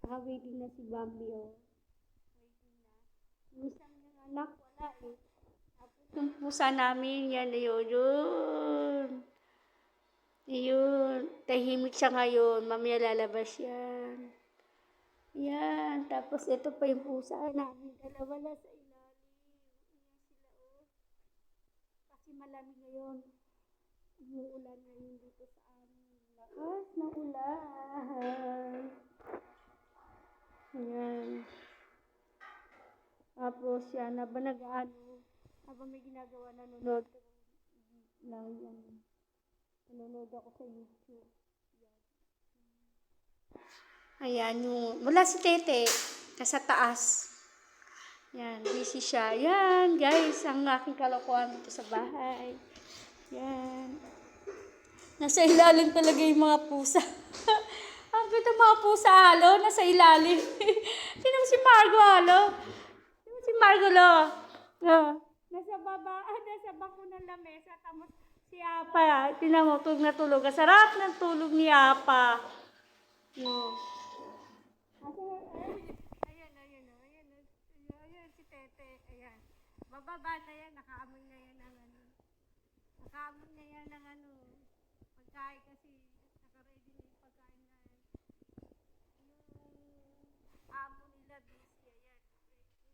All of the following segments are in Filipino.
Naka-waiting na si Bambi, oh. Waiting na. Yung isang yung anak, wala eh. Tapos yung pusa namin, yan na yun. Yun. Tahimik siya ngayon. Mamaya lalabas yan. Yan. Tapos ito pa yung pusa namin. Dalawa na sa ilalim. Yan sila, oh. Kasi malamig ngayon. Umuulan ngayon dito sa amin. Lakas ng ulan. Ayan. Tapos yan, habang nag-ano, habang may ginagawa, nanonood ako sa YouTube. Ayan, yung, mula si Tete, nasa taas. Yan, busy siya. Yan, guys, ang aking kalokohan dito sa bahay. Yan. Nasa ilalim talaga yung mga pusa. Ang ganda mga pusa, halo, nasa ilalim. Sino si Margo, halo? Sino si Margo, lo? Nasa baba, nasa bako ng lamesa, tapos si Apa, tinan mo, tulog na tulog. Ang sarap ng tulog ni Apa. No. Ayan, si Tete, ayan. Bababa na yan, nakaamoy na yan ng ano. Nakaamoy na yan ng ano. Pagkain kasi, naka-ready na yung pagkain na yung amo nila, busy, ayan.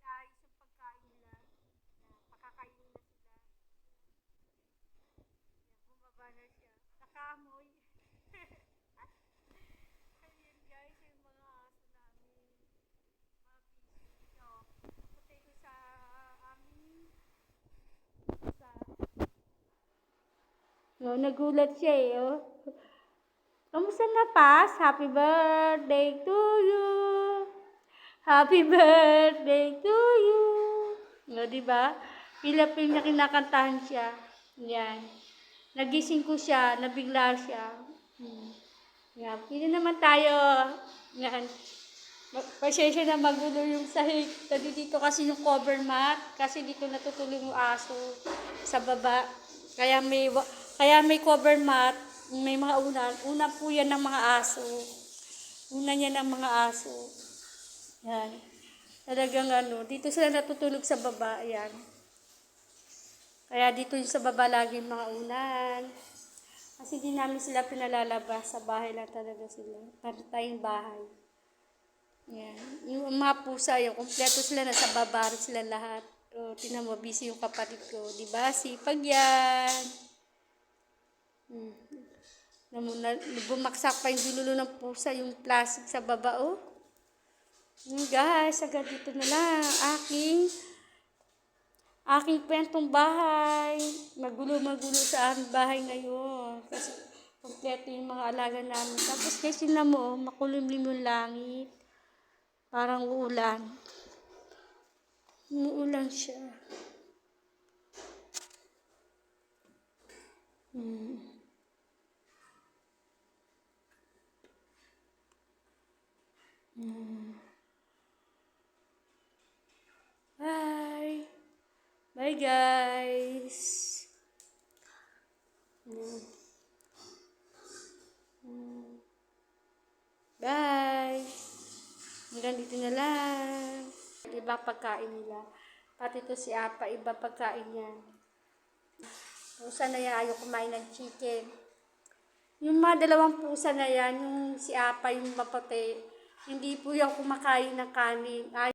Inaayos yung pagkain nila. Pakakainin na sila. Ayan, bumaba na siya. Nakaamoy. Ayan guys, yung mga aso namin. Mga busy. So, putay ko sa amin. Oh, nagulat siya eh, oh. Kamusta na, Pas? Happy birthday to you. Happy birthday to you. No, diba? Pilapil niya kinakantahan siya. Yan. Nagising ko siya, nabigla siya. Yan. Pili naman tayo. Yan. Pasensya na magulo yung sahig. Dito kasi yung cover mat. Kasi dito natutulog yung aso sa baba. Kaya may cover mat. May mga unan. Una po yan ng mga aso. Una niya ng mga aso. Yan. Talagang ano. Dito sila natutulog sa baba. Yan. Kaya dito yung sa baba lagi mga unan. Kasi di namin sila pinalalabas. Sa bahay lang talaga sila. Pantay yung bahay. Yan. Yung mga pusa, yung kompleto sila, nasa baba sila lahat. O, tinan mo, busy yung kapatid ko. Diba? Sipag yan. Bumaksak pa yung dinulo ng pusa, yung plastic sa baba, oh. Guys, agad dito na lang. Aking pentong bahay. Magulo sa aming bahay ngayon. Kasi kompleto yung mga alaga namin. Tapos kasi na mo, makulimlim yung langit. Parang uulan. Umuulan siya. Bye. Bye, guys. Bye. Hanggang dito na lang. Iba pagkain nila. Pati to si Apa, iba pagkain yan. Pusa na yan, ayaw kumain ng chicken. Yung mga dalawang pusa na yan, yung si Apa, yung maputi, hindi po yung kumakain ng kanin.